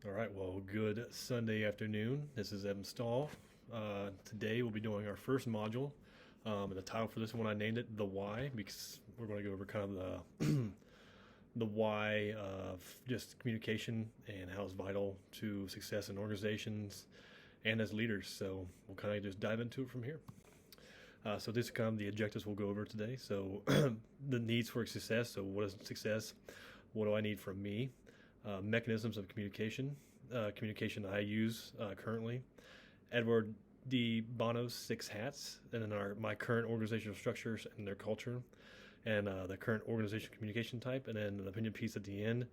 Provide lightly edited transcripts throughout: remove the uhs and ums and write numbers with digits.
All right, well, good Sunday afternoon. This is Evan Stahl. Today we'll be doing our first module. And the title for this one I named it The Why because we're going to go over kind of the why of just communication and how it's vital to success in organizations and as leaders. So we'll kind of just dive into it from here. So these are kind of the objectives we'll go over today. So the needs for success. So what is success? What do I need from me? Mechanisms of communication I use currently. Edward D. Bono's Six Hats, and then my current organizational structures and their culture, and the current organizational communication type, and then an opinion piece at the end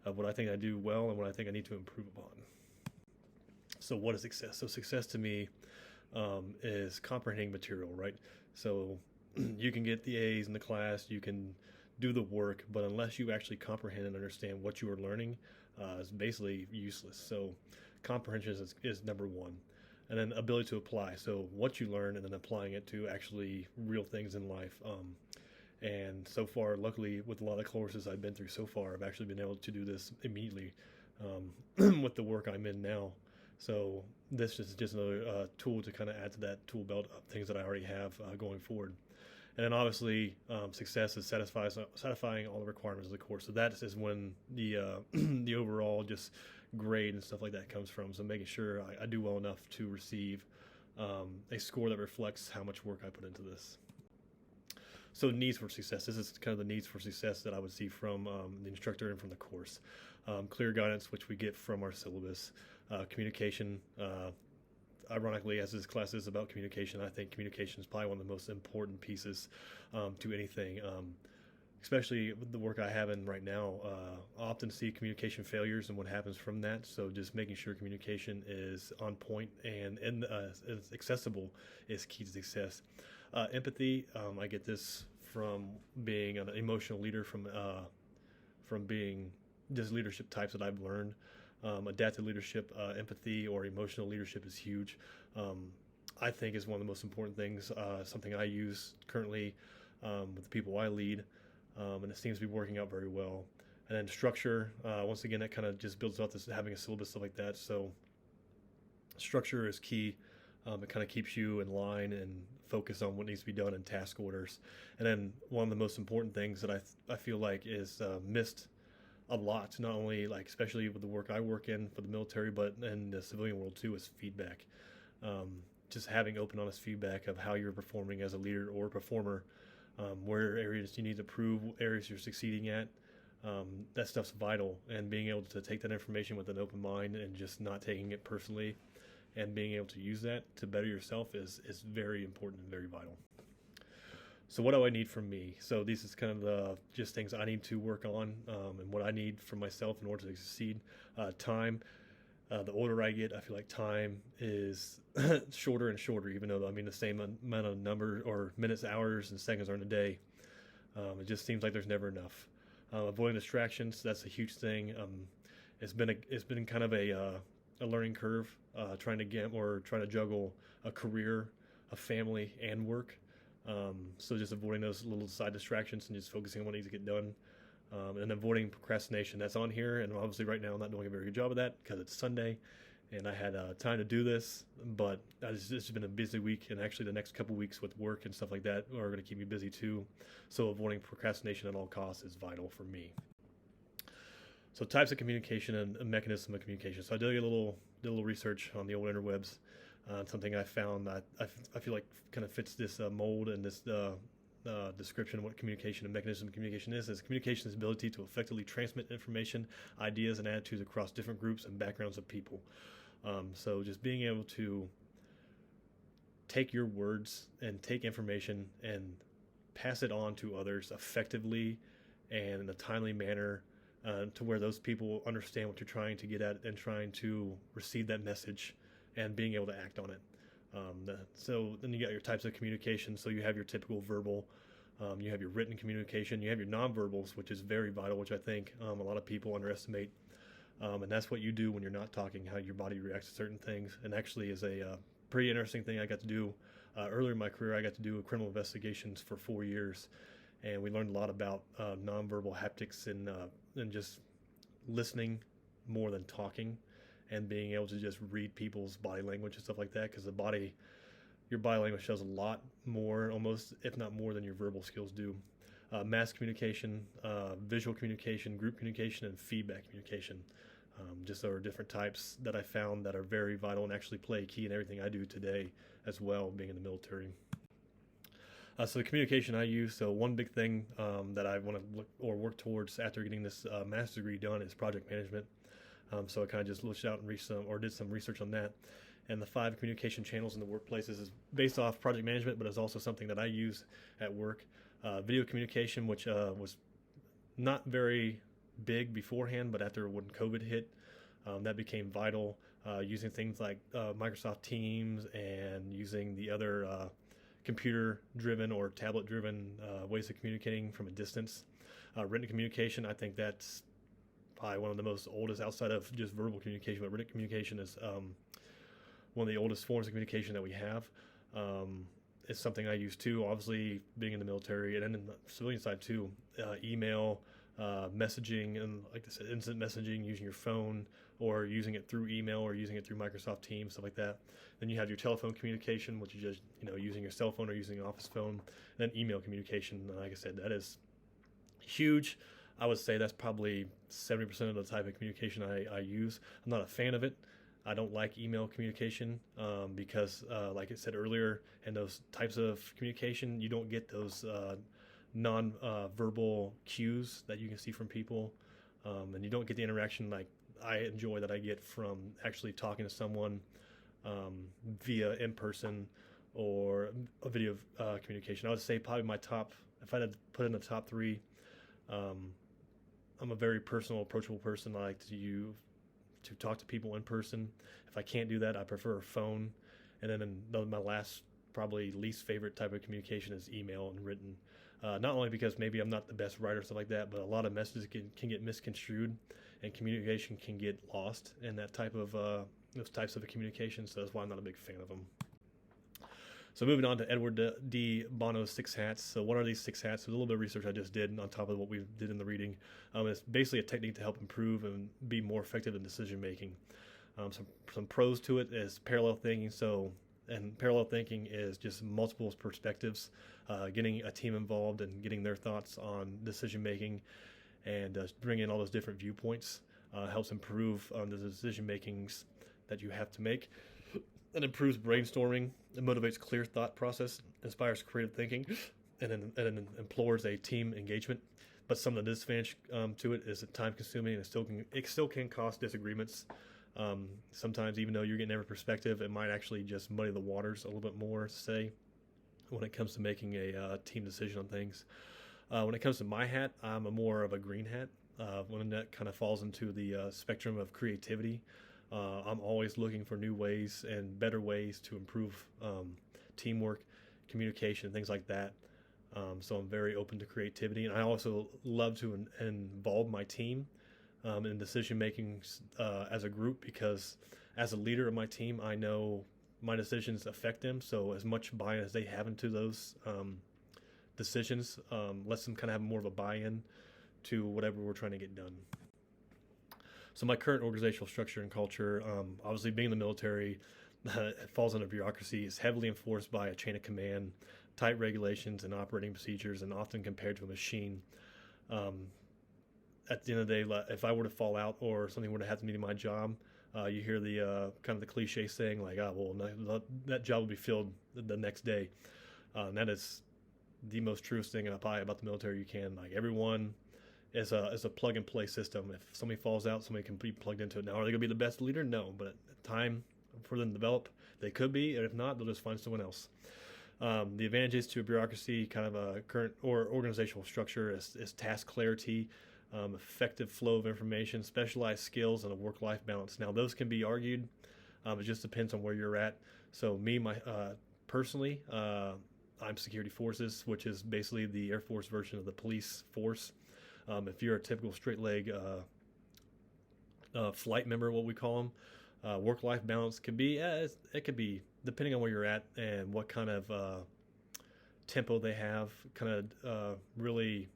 of what I think I do well and what I think I need to improve upon. So what is success? So success to me is comprehending material, right? So you can get the A's in the class, you can do the work, but unless you actually comprehend and understand what you are learning, it's basically useless. So comprehension is number one. And then ability to apply. So what you learn and then applying it to actually real things in life. And so far, luckily, with a lot of courses I've been through so far, I've actually been able to do this immediately with the work I'm in now. So this is just another tool to kind of add to that tool belt of things that I already have going forward. And then obviously, success is satisfying all the requirements of the course. So that is when the the overall just grade and stuff like that comes from. So making sure I do well enough to receive a score that reflects how much work I put into this. So needs for success. This is kind of the needs for success that I would see from the instructor and from the course. Clear guidance, which we get from our syllabus. Communication. Ironically, as this class is about communication, I think communication is probably one of the most important pieces to anything, especially with the work I have in right now. I often see communication failures and what happens from that. So just making sure communication is on point and is accessible is key to success. Empathy, I get this from being an emotional leader, from being just leadership types that I've learned. Adaptive leadership, empathy, or emotional leadership is huge. I think is one of the most important things, something I use currently with the people I lead, and it seems to be working out very well. And then structure, once again, that kind of just builds off this having a syllabus, stuff like that. So structure is key. It kind of keeps you in line and focus on what needs to be done in task orders. And then one of the most important things that I feel like is missed a lot, not only like especially with the work I work in for the military, but in the civilian world too, is feedback. Just having open, honest feedback of how you're performing as a leader or performer, where areas you need to improve, areas you're succeeding at. That stuff's vital, and being able to take that information with an open mind and just not taking it personally, and being able to use that to better yourself is very important and very vital. So what do I need from me? So these is kind of the just things I need to work on, and what I need from myself in order to succeed. Time. The older I get, I feel like time is shorter and shorter, even though I mean the same amount of number or minutes, hours, and seconds are in a day. It just seems like there's never enough. Avoiding distractions, that's a huge thing. It's been kind of a learning curve, trying to juggle a career, a family, and work. So just avoiding those little side distractions and just focusing on what needs to get done, and avoiding procrastination. That's on here, and obviously right now I'm not doing a very good job of that because it's Sunday and I had time to do this, but it's been a busy week, and actually the next couple weeks with work and stuff like that are going to keep me busy too. So avoiding procrastination at all costs is vital for me. So types of communication and a mechanism of communication. So I did a little research on the old interwebs. Something I found that I feel like kind of fits this mold and this description of what communication and mechanism of communication is communication's ability to effectively transmit information, ideas, and attitudes across different groups and backgrounds of people. So just being able to take your words and take information and pass it on to others effectively and in a timely manner, to where those people understand what you're trying to get at and trying to receive that message and being able to act on it. So then you got your types of communication. So you have your typical verbal, you have your written communication, you have your nonverbals, which is very vital, which I think a lot of people underestimate. And that's what you do when you're not talking, how your body reacts to certain things. And actually is a pretty interesting thing I got to do earlier in my career. I got to do criminal investigations for 4 years, and we learned a lot about nonverbal haptics and just listening more than talking. and being able to just read people's body language and stuff like that, because your body language shows a lot more, almost if not more, than your verbal skills do. Mass communication, visual communication, group communication, and feedback communication. Just there are different types that I found that are very vital and actually play a key in everything I do today as well, being in the military. So the communication I use, so one big thing that I want to look or work towards after getting this master's degree done is project management. So I kind of just looked out and did some research on that. And the 5 communication channels in the workplaces is based off project management, but it's also something that I use at work. Video communication, which was not very big beforehand, but after when COVID hit, that became vital, using things like Microsoft Teams and using the other computer-driven or tablet-driven ways of communicating from a distance. Written communication, I think that's probably one of the most oldest outside of just verbal communication, but written communication is one of the oldest forms of communication that we have. It's something I use too, obviously being in the military, and then in the civilian side too. Email, messaging, and like I said, instant messaging, using your phone or using it through email or using it through Microsoft Teams, stuff like that. Then you have your telephone communication, which is just using your cell phone or using an office phone. And then email communication, like I said, that is huge. I would say that's probably 70% of the type of communication I use. I'm not a fan of it. I don't like email communication because, like I said earlier, in those types of communication, you don't get those non-verbal cues that you can see from people, and you don't get the interaction like I enjoy that I get from actually talking to someone via in-person or a video communication. I would say probably my top, if I had to put in the top 3, I'm a very personal, approachable person. I like to talk to people in person. If I can't do that, I prefer a phone. And then my last, probably least favorite type of communication is email and written. Not only because maybe I'm not the best writer or stuff like that, but a lot of messages can get misconstrued, and communication can get lost in that type of those types of communication. So that's why I'm not a big fan of them. So moving on to Edward D. Bono's 6 hats. So what are these 6 hats? So a little bit of research I just did on top of what we did in the reading. It's basically a technique to help improve and be more effective in decision making. Some pros to it is parallel thinking. And parallel thinking is just multiple perspectives, getting a team involved and getting their thoughts on decision making, and bringing in all those different viewpoints helps improve the decision makings that you have to make. It improves brainstorming. It motivates clear thought process, inspires creative thinking, and implores a team engagement. But some of the disadvantage to it is it's time consuming, and it still can cause disagreements. Sometimes, even though you're getting every perspective, it might actually just muddy the waters a little bit more, say, when it comes to making a team decision on things. When it comes to my hat, I'm more of a green hat. One that kind of falls into the spectrum of creativity. I'm always looking for new ways and better ways to improve teamwork, communication, things like that. So I'm very open to creativity, and I also love to involve my team in decision making as a group, because as a leader of my team, I know my decisions affect them. So as much buy-in as they have into those decisions lets them kind of have more of a buy-in to whatever we're trying to get done. So my current organizational structure and culture, obviously being in the military, it falls under bureaucracy. It's heavily enforced by a chain of command, tight regulations and operating procedures, and often compared to a machine. At the end of the day, if I were to fall out or something were to happen to me in my job, you hear the kind of the cliche saying like, that job will be filled the next day. And that is the most truest thing about the military you can. Like, everyone is a plug and play system. If somebody falls out, somebody can be plugged into it. Now, are they going to be the best leader? No, but at time for them to develop, they could be, and if not, they'll just find someone else. The advantages to a bureaucracy, kind of a current or organizational structure, is task clarity, effective flow of information, specialized skills, and a work-life balance. Now, those can be argued. It just depends on where you're at. So personally, I'm security forces, which is basically the Air Force version of the police force. If you're a typical straight leg flight member, what we call them, work-life balance could be, it could be depending on where you're at and what kind of tempo they have, kind of really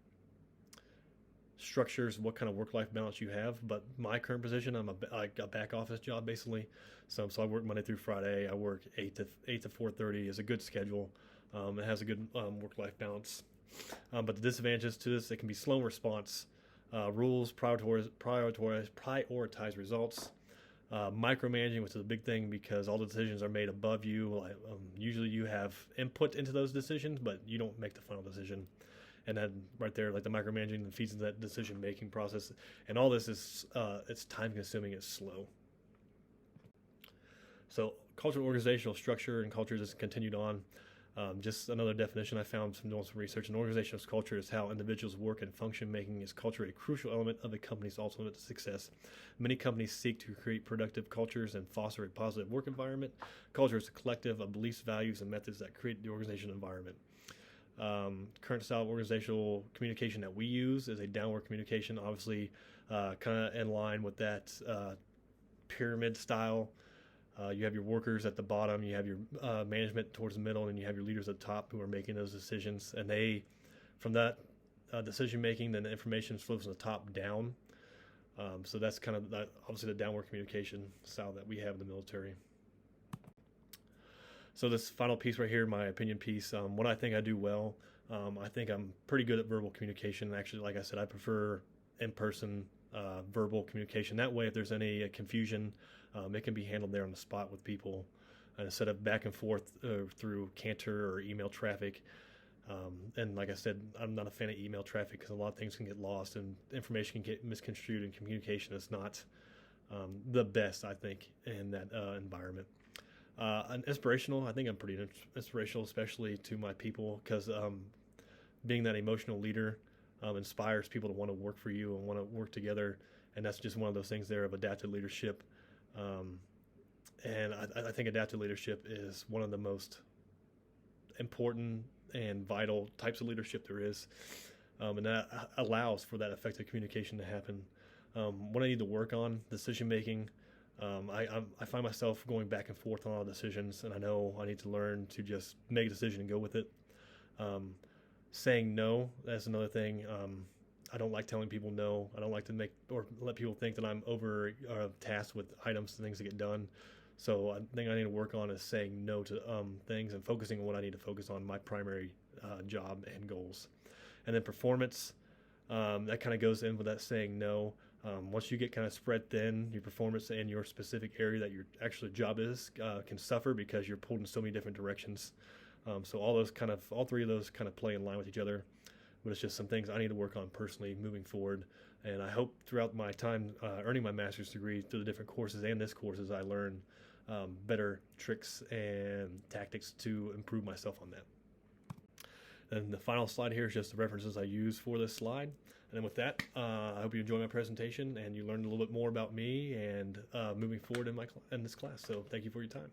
structures what kind of work-life balance you have. But my current position, like a back office job basically. So I work Monday through Friday. I work 8 to 4:30 is a good schedule. It has a good work-life balance. But the disadvantages to this, it can be slow in response. Rules prioritize results. Micromanaging, which is a big thing because all the decisions are made above you. Usually you have input into those decisions, but you don't make the final decision. And then right there, like the micromanaging feeds into that decision-making process. And all this is, it's time-consuming, it's slow. So cultural organizational structure and culture just continued on. Just another definition I found from doing some research. An organizational culture is how individuals work and function, making its culture a crucial element of a company's ultimate success. Many companies seek to create productive cultures and foster a positive work environment. Culture is a collective of beliefs, values, and methods that create the organizational environment. Current style of organizational communication that we use is a downward communication, obviously kind of in line with that pyramid style. You have your workers at the bottom, you have your management towards the middle, and you have your leaders at the top who are making those decisions. And they, from that decision making, then the information flows from the top down. So that's kind of obviously the downward communication style that we have in the military. So this final piece right here, my opinion piece, what I think I do well, I think I'm pretty good at verbal communication. Actually, like I said, I prefer in-person verbal communication. That way, if there's any confusion, it can be handled there on the spot with people instead of back and forth through Cantor or email traffic. And like I said, I'm not a fan of email traffic because a lot of things can get lost and information can get misconstrued, and communication is not the best, I think, in that environment. And inspirational, I think I'm pretty inspirational, especially to my people, because being that emotional leader inspires people to want to work for you and want to work together. And that's just one of those things there of adaptive leadership. And I think adaptive leadership is one of the most important and vital types of leadership there is. And that allows for that effective communication to happen. What I need to work on, decision making. I find myself going back and forth on all decisions, and I know I need to learn to just make a decision and go with it. Saying no, that's another thing. I don't like telling people no. I don't like to make or let people think that I'm over tasked with items and things to get done. So I think I need to work on is saying no to things and focusing on what I need to focus on, my primary job and goals. And then performance, that kind of goes in with that saying no. Once you get kind of spread thin, your performance in your specific area that your actual job is can suffer because you're pulled in so many different directions. So all three of those kind of play in line with each other. But it's just some things I need to work on personally moving forward. And I hope throughout my time earning my master's degree through the different courses and this courses, I learn better tricks and tactics to improve myself on that. And the final slide here is just the references I use for this slide. And then with that, I hope you enjoy my presentation and you learned a little bit more about me and moving forward in this class. So thank you for your time.